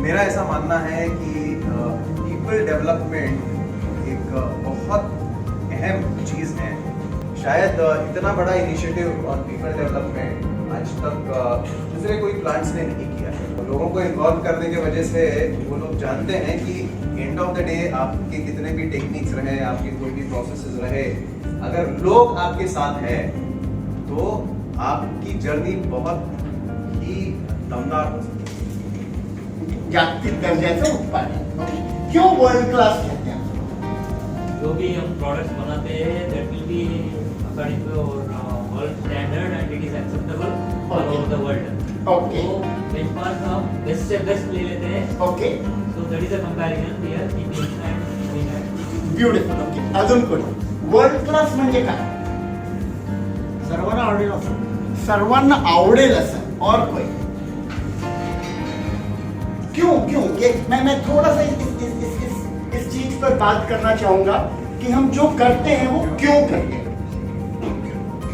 मेरा ऐसा मानना है कि पीपल डेवलपमेंट एक बहुत अहम चीज़ है। शायद इतना बड़ा इनिशिएटिव ऑन पीपल डेवलपमेंट आज तक दूसरे कोई प्लांट्स ने नहीं किया है। लोगों को इन्वॉल्व करने की वजह से वो लोग जानते हैं कि एंड ऑफ द डे आपके कितने भी टेक्निक्स रहे, आपके कोई भी प्रोसेसेस रहे, अगर लोग आपके साथ हैं तो आपकी जर्नी बहुत ही दमदार हो सकती है। जागतिक दर्जाचं उत्पादन क्यों वर्ल्ड क्लास कहते हैं? जो भी हम प्रोडक्ट्स बनाते हैं that will be according to world standard and it is acceptable all over the world. Okay, benchmark हम बेस्ट से बेस्ट ले लेते हैं। Okay, so that is a comparison we are keeping and doing that. Beautiful. Okay, अजून कोणी world class म्हणजे काय? सर्वांना आवडेल असं, सर्वांना आवडेल असं और कोई? क्यों क्यों ये मैं थोड़ा सा इस चीज पर बात करना चाहूंगा कि हम जो करते हैं वो क्यों करते हैं,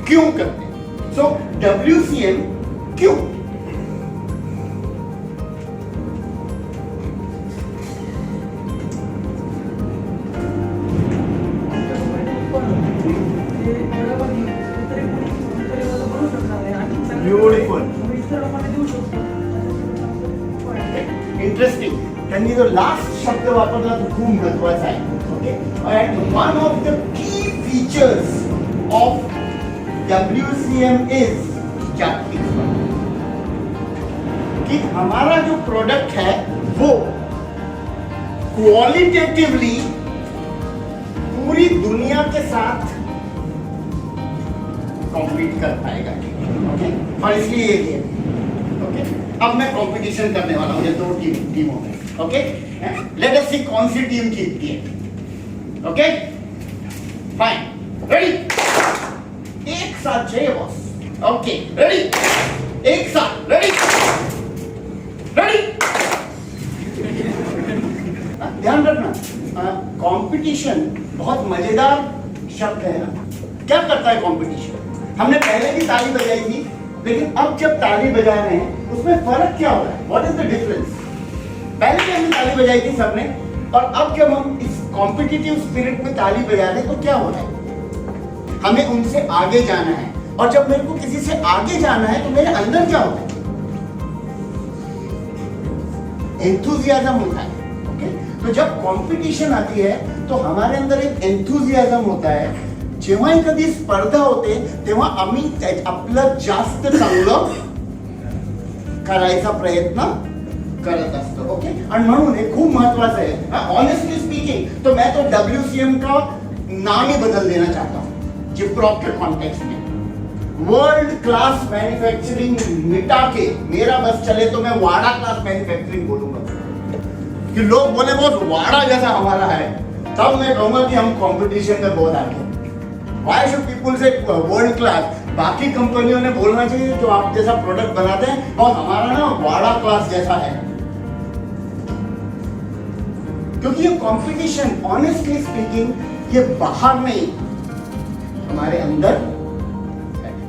क्यों करते हैं. सो WCM क्यों? Beautiful, interesting. त्यांनी जो लास्ट शब्द वापरला तो खूप महत्वाचा आहे. Okay, and one of the key features of WCM is जागतिक, कि हमारा जो प्रोडक्ट है वो क्वालिटेटिवली पूरी दुनिया के साथ कॉम्पीट कर पाएगा. ओके, और इसलिए ये गेम. ओके, अब मैं कंपटीशन करने वाला हूं दो टीमों में. ओके, लेट अस सी कौन सी टीम जीतती है. ओके, फाइन, रेडी, एक साथ जय बॉस. ओके, रेडी, एक साथ, रेडी, रेडी. ध्यान रखना, कंपटीशन बहुत मजेदार शब्द है ना. क्या करता है कंपटीशन? हमने पहले भी ताली बजाई थी, लेकिन अब जब ताली बजा रहे हैं उसमें फर्क क्या हो रहा है? What is the difference? पहले भी हमने ताली बजाई थी सबने, और अब जब हम इस कॉम्पिटिटिव स्पिरिट में ताली बजा रहे हैं तो क्या हो रहा है? हमें उनसे आगे जाना है, और जब मेरे को किसी से आगे जाना है तो मेरे अंदर क्या होता है? एंथुजियाज्म होता है. ओके, तो जब कॉम्पिटिशन आती है तो हमारे अंदर एक एंथुजियाज्म होता है. जेव्हा एखादी स्पर्धा होते तेव्हा आम्ही आपलं जास्त चांगलं करायचा प्रयत्न करत असतो. ओके, आणि म्हणून हे खूप महत्वाचं आहे. ऑनेस्टली स्पीकिंग तो मैं तो WCM का नाम ही बदल देना चाहता हूं जिप्रोक के कॉन्टेक्स्ट में. वर्ल्ड क्लास मैन्युफैक्चरिंग मिटा के मेरा बस चले तो मैं वाड़ा क्लास मैन्युफैक्चरिंग बोलूंगा. कि लोग बोले बहुत वाड़ा जैसा हमारा है, तब मैं कहूंगा कि हम कंपटीशन में बहुत आगे. Why should people say world class? बाकी कंपनियों ने बोलना चाहिए जो आप जैसा प्रोडक्ट बनाते हैं और हमारा ना वाड़ा क्लास जैसा है. क्योंकि ये कंपटीशन ऑनेस्टली स्पीकिंग ये बाहर नहीं, हमारे अंदर.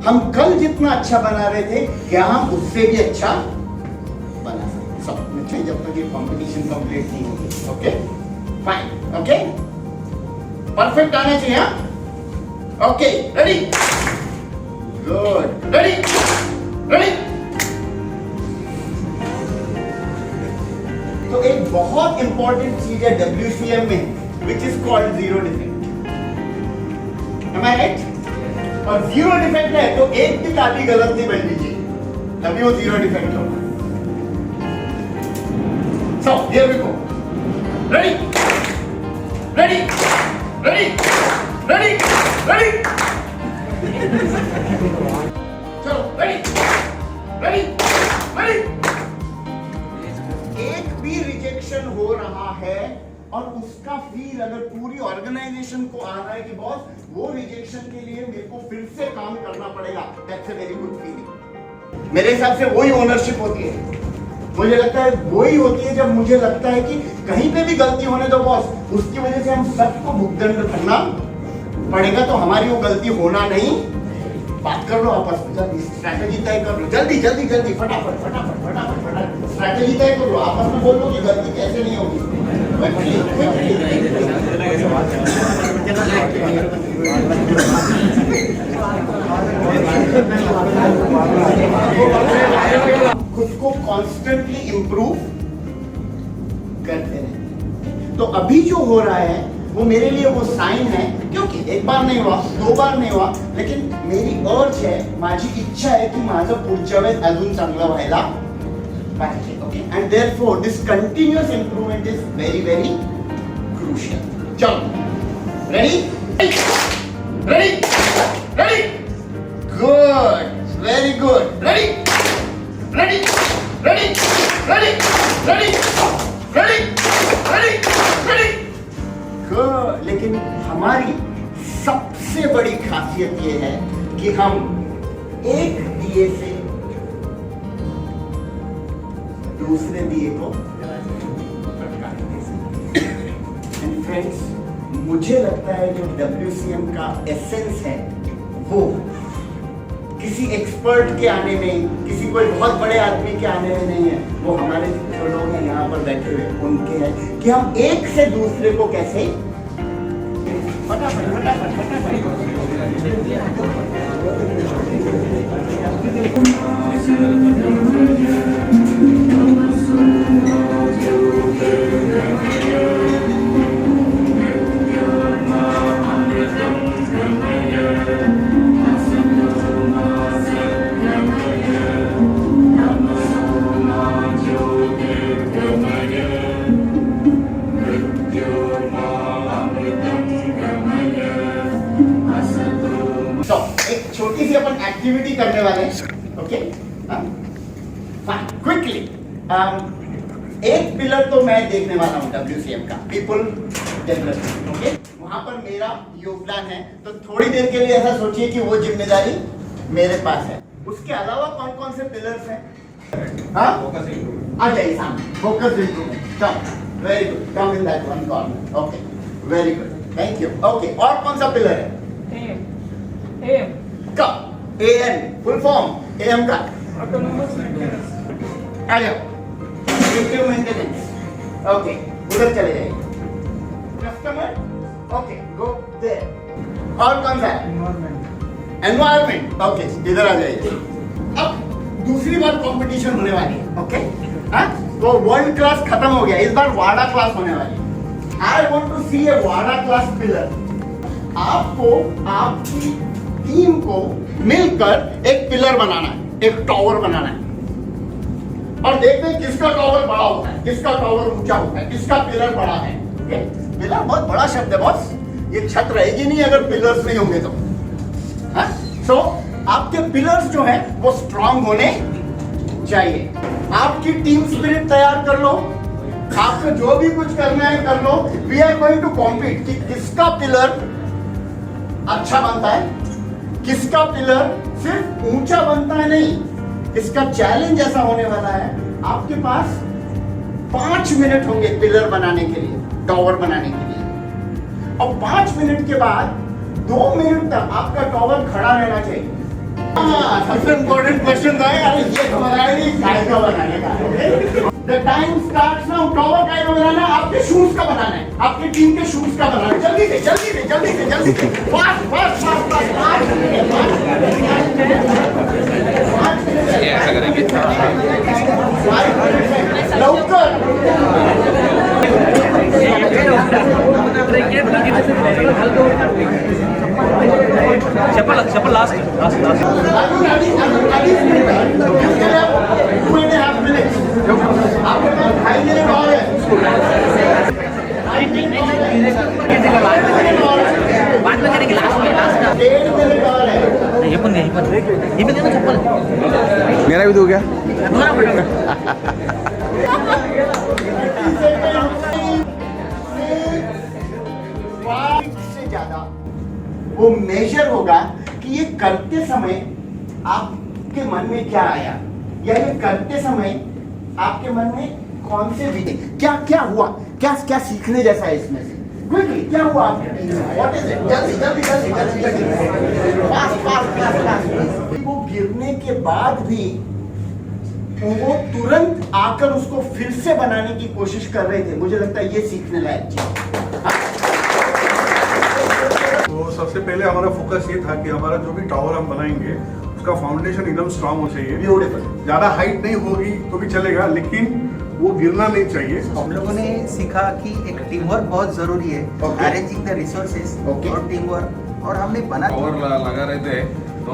हम कल जितना अच्छा बना रहे थे क्या हम उससे भी अच्छा बना सकते सब में, जब तक ये कंपटीशन कंप्लीट नहीं होगी. Okay, fine. ओके, परफेक्ट आना चाहिए. हाँ, okay, ready, good, ready, ready. तो एक बहुत इंपॉर्टेंट चीज है WCM में which is called zero defect. Am I right? और जीरो डिफेक्ट है तो एक भी ताली गलत नहीं बननी चाहिए, तभी वो जीरो डिफेक्ट होगा. So here we go. Ready, ready, ready, ready, ready. चलो, रेडी, रेडी, रेडी. एक भी रिजेक्शन हो रहा है और उसका फील अगर पूरी ऑर्गेनाइजेशन को आ रहा है कि बॉस वो रिजेक्शन के लिए मेरे को फिर से काम करना पड़ेगा, that's a very good feeling. मेरे हिसाब से वही ओनरशिप होती है. मुझे लगता है वही होती है जब मुझे लगता है कि कहीं पे भी गलती होने दो बॉस, उसकी वजह से हम सबको भुगतान करना पड़ेगा, तो हमारी वो गलती होना नहीं बात कर लो आपस में, जल्दी स्ट्रैटेजी तय कर लो, जल्दी जल्दी जल्दी, फटाफट फटाफट फटाफट फटाफट स्ट्रैटेजी तय कर लो, आपस में बोल लो कि गलती कैसे नहीं होगी। खुद को कॉन्स्टेंटली इंप्रूव करते रहे। तो अभी जो हो रहा है वो मेरे लिए वो साइन है, क्योंकि एक बार नहीं हुआ, दो बार नहीं हुआ, लेकिन मेरी अर्ज है, माझी इच्छा है की माझं पुढच्या वेळेस अजून चांगलं व्हायला पाहिजे. Okay, and therefore this continuous improvement is very very crucial. चलो, ready ready ready, good, very good, ready ready ready ready ready ready ready ready, good. लेकिन हमारी सबसे बड़ी खासियत ये है कि हम एक दिए से दूसरे दिए को प्रकाश. एंड फ्रेंड्स, मुझे लगता है जो WCM का एसेंस है वो किसी एक्सपर्ट के आने में, किसी कोई बहुत बड़े आदमी के आने में नहीं है, वो हमारे जो लोग हैं यहाँ पर बैठे हुए उनके है कि हम एक से दूसरे को कैसे फटाफट फटाफट फटाफट. तो एक छोटी सी अपन एक्टिविटी करने वाले हैं. Okay, fine, quickly. एक पिलर तो मैं देखने वाला हूँ WCM का, पीपल डेवलपमेंट. ओके, वहां पर मेरा योगदान है, तो थोड़ी देर के लिए ऐसा सोचिए कि वो जिम्मेदारी मेरे पास है. उसके अलावा कौन कौन से पिलर्स हैं? हाँ, आ जाइए सामने. Focus improvement, come, very good, come in that one corner. Okay, very good, thank you. Okay, और कौन सा पिलर है? का AN फुल फॉर्म AM का आ जाओ. Preventive maintenance. ओके, उधर चले जाइए. कस्टमर. Okay, go there. और कौन सा है? एनवायरनमेंट. ओके, इधर आ जाइए. अब दूसरी बार कंपटीशन होने वाली है. ओके, हाँ, तो वर्ल्ड क्लास खत्म हो गया, इस बार वाडा क्लास होने वाली है. I want to see a world class pillar. आपको आपकी टीम को मिलकर एक पिलर बनाना है, एक टावर बनाना है, और देखते हैं किसका टावर बड़ा होता है, किसका टावर ऊंचा होता है, किसका पिलर बड़ा है. पिलर बहुत बड़ा शब्द है बॉस, ये छत रहेगी नहीं अगर पिलर्स नहीं होंगे तो. सो आपके पिलर्स जो है वो स्ट्रांग होने चाहिए. आपकी टीम स्पिरिट तैयार कर लो, आपको जो भी कुछ करना है कर लो. We are going to compete कि किसका पिलर अच्छा बनता है, किसका पिलर सिर्फ ऊंचा बनता है नहीं. इसका चैलेंज ऐसा होने वाला है, आपके पास 5 मिनट होंगे पिलर बनाने के लिए, टावर बनाने के लिए, और 5 मिनट के बाद 2 मिनट तक आपका टावर खड़ा रहना चाहिए. सबसे इंपॉर्टेंट क्वेश्चन था यार, ये बनाया नहीं, काय का बनाने का. The time starts now. Tower काय का बनाना है? आपके शूज का बनाना है, आपके टीम के शूज का बनाना है. जल्दी से जल्दी से जल्दी से जल्दी से, फास्ट फास्ट फास्ट फास्ट. ऐसा करेंगे. लवकर. चप्पल चप्पल लास्ट लास्ट लास्ट. आपके पास 2.5 मिनट और है. बाद में करेंगे, लास्ट में, लास्ट का 1.5 मिनट और है. ये पण देना चप्पल. मेरा भी दो क्या? दोनों पड़ेगा. से ज्यादा वो मेजर होगा कि ये करते समय आपके मन में क्या आया, या ये करते समय आपके मन में कौन से विचार, क्या क्या हुआ, क्या क्या सीखने जैसा है इसमें से. क्विकली क्या हुआ आपके व्हाट इज इट? जल्दी जल्दी जल्दी जल्दी जल्दी फास्ट फास्ट फास्ट फास्ट। वो गिरने के बाद भी वो तुरंत आकर उसको फिर से बनाने की कोशिश कर रहे थे। मुझे लगता है ये सीखने लायक चीज। तो सबसे पहले हमारा फोकस ये था कि हमारा जो भी टावर हम बनाएंगे उसका फाउंडेशन एकदम स्ट्रांग हो चाहिए। ब्यूटीफुल। ज्यादा हाइट नहीं होगी तो भी चलेगा, लेकिन वो गिरना नहीं चाहिए। हम लोगों ने सीखा कि एक टीम वर्क बहुत जरूरी है, Okay. Arranging the resources Okay. और टीम वर्क, और हमने बना टावर लगा रहे थे तो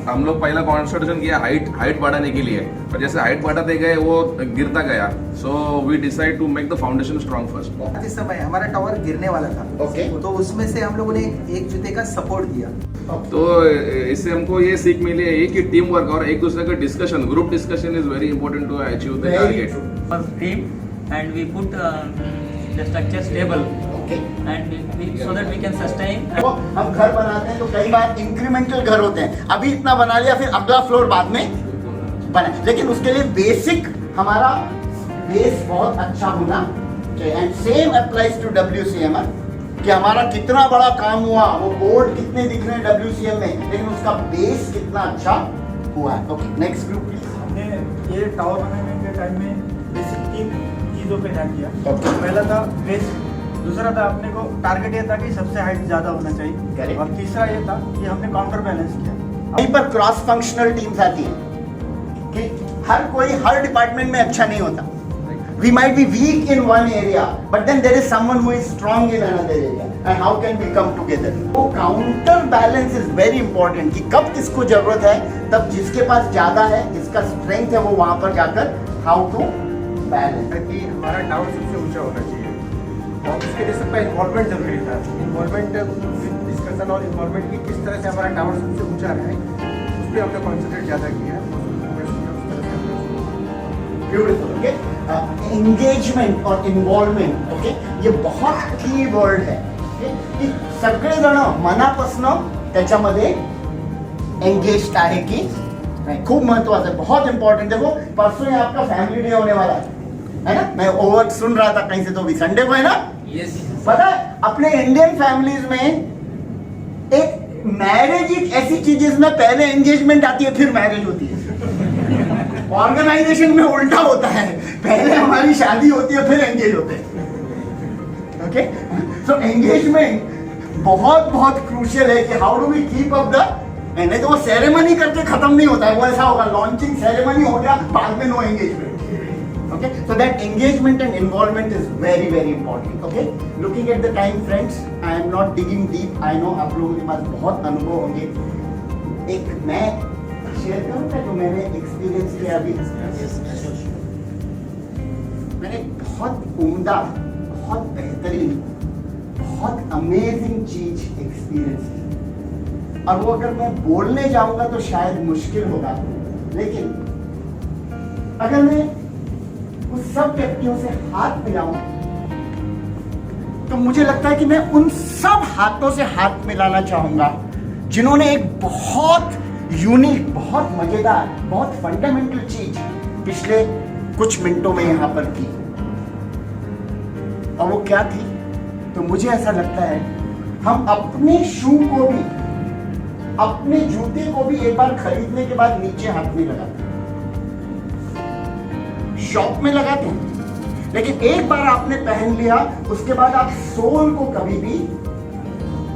हम लोग पहला कॉन्सेंट्रेशन किया हाइट बढ़ाने के लिए, पर जैसे हाइट बढ़ाते गए वो गिरता गया, so we decide to make the foundation strong first. जिस समय हमारा टावर गिरने वाला था, Okay. तो उसमें से हम लोगों ने एक जूते का सपोर्ट दिया। तो इससे हमको ये सीख मिली है कि टीम वर्क और एक दूसरे का discussion, group discussion is very important to achieve the target. First team, and we put the structure stable, okay. and so that we can sustain. देखो, हम घर बनाते हैं तो कई बार इंक्रीमेंटल घर होते हैं। अभी इतना बना लिया, फिर अगला फ्लोर बाद में बना, लेकिन उसके लिए बेसिक हमारा बेस बहुत अच्छा होना चाहिए। And same applies to WCM कि हमारा कितना बड़ा काम हुआ, वो बोर्ड कितने दिख रहे हैं WCM में, लेकिन उसका बेस कितना अच्छा हुआ है। Okay, next group please. हमने ये टावर बनाने के टाइम में बेसिक 3 चीज़ों पे ध्यान दिया। Okay. पहला था बेस, दूसरा था अपने को टारगेट ये था कि सबसे हाइट ज़्यादा होना चाहिए, Correct. और तीसरा ये था कि हमने काउंटर बैलेंस किया। वहीं पर क्रॉस फंक्शनल टीम्स आती हैं कि हर कोई हर डिपार्टमेंट में अच्छा नहीं होता। We might be weak in one area, but then there is someone who is strong in another area. And how can we come together? वो counter balance is very important कि कब किसको जरूरत है, तब जिसके पास ज्यादा है, जिसका स्ट्रेंथ है, वो वहां पर जाकर how to balance. कि हमारा टावर सबसे ऊंचा होना चाहिए, और उसके लिए सबका इन्वॉल्वमेंट जरूरी था। इन्वॉल्वमेंट डिस्कशन और इन्वॉल्वमेंट की किस तरह से हमारा टावर सबसे ऊंचा रहे, उस पर हमने कॉन्सेंट्रेट ज़्यादा किया। ब्यूटीफुल। ओके, एंगेजमेंट और इन्वॉल्वमेंट, ओके, ये बहुत की वर्ड है। okay? की सगळेजण मनापासून त्याच्यामध्ये एंगेज्ड आहे की नाही, खूप महत्वाचं है, बहुत इंपॉर्टेंट। देखो परसों ही आपका फैमिली डे होने वाला है ना? मैं ओवर सुन रहा था कहीं से, तो भी संडे को है ना? Yes. पता है अपने इंडियन फैमिलीज में एक मैरिज एक ऐसी चीज जिसमें पहले एंगेजमेंट आती है फिर मैरिज होती है। ऑर्गेनाइजेशन में उल्टा होता है, पहले हमारी शादी होती है फिर एंगेज होते हैं। ओके, सो एंगेजमेंट बहुत बहुत क्रूशियल है कि how do we keep up the, नहीं तो वो सेरेमनी करके खत्म नहीं होता है, वो ऐसा होगा लॉन्चिंग सेरेमनी हो गया, बाद में no engagement. Okay, so that engagement and involvement is very very important. Okay, looking at the time friends, I am not digging deep, I know आप लोगों के पास बहुत अनुभव होंगे। एक मैं शेयर करूंगा जो मैंने एक्सपीरियंस किया अभी। मैंने बहुत उम्दा, बहुत बेहतरीन, बहुत अमेजिंग चीज एक्सपीरियंस की, और वो अगर मैं बोलने जाऊंगा तो शायद मुश्किल होगा, लेकिन अगर मैं उस सब व्यक्तियों से हाथ मिलाऊं तो मुझे लगता है कि मैं उन सब हाथों से हाथ मिलाना चाहूंगा जिन्होंने एक बहुत यूनिक, बहुत मजेदार, बहुत फंडामेंटल चीज पिछले कुछ मिनटों में यहां पर की। और वो क्या थी? तो मुझे ऐसा लगता है हम अपने शू को भी, अपने जूते को भी एक बार खरीदने के बाद नीचे हाथ नहीं लगाते, शॉप में लगाते हैं, लेकिन एक बार आपने पहन लिया उसके बाद आप सोल को कभी भी।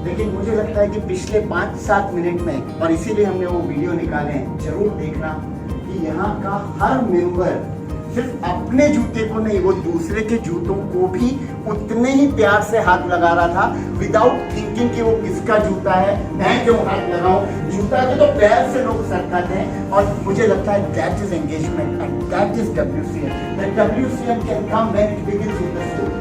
लेकिन मुझे लगता है कि पिछले 5-7 मिनट में, और इसीलिए हमने वो वीडियो निकाले हैं, जरूर देखना कि यहाँ का हर मेंबर सिर्फ अपने जूते को नहीं, वो दूसरे के जूतों को भी उतने ही प्यार से हाथ लगा रहा था, विदाउट थिंकिंग कि वो किसका जूता है, मैं क्यों हाथ लगाऊं। जूता के तो पैर से लोग सरकाते हैं, और मुझे लगता है that is engagement and that is WCM। That WCM can come when it begins with the sole.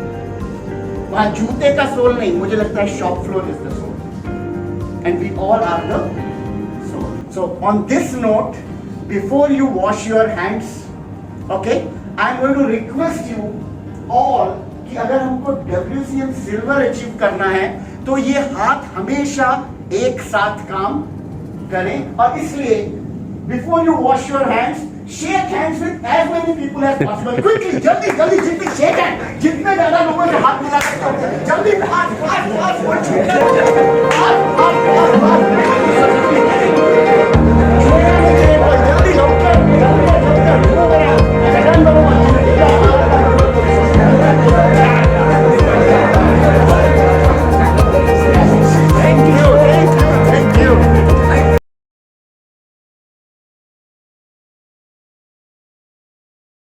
वहां जूते का सोल नहीं, मुझे लगता है shop floor is the sole, and we all are the sole. So on this note, before you wash your hands, okay, I am going to request you all कि अगर हमको WCM सिल्वर अचीव करना है तो ये हाथ हमेशा एक साथ काम करें, और इसलिए before you wash your hands shake hands with as many people as possible, quickly, जल्दी जल्दी, जितने शेक हैंड, जितने ज्यादा लोगों से हाथ मिला सकते हो, जल्दी, फास्ट फास्ट फास्ट।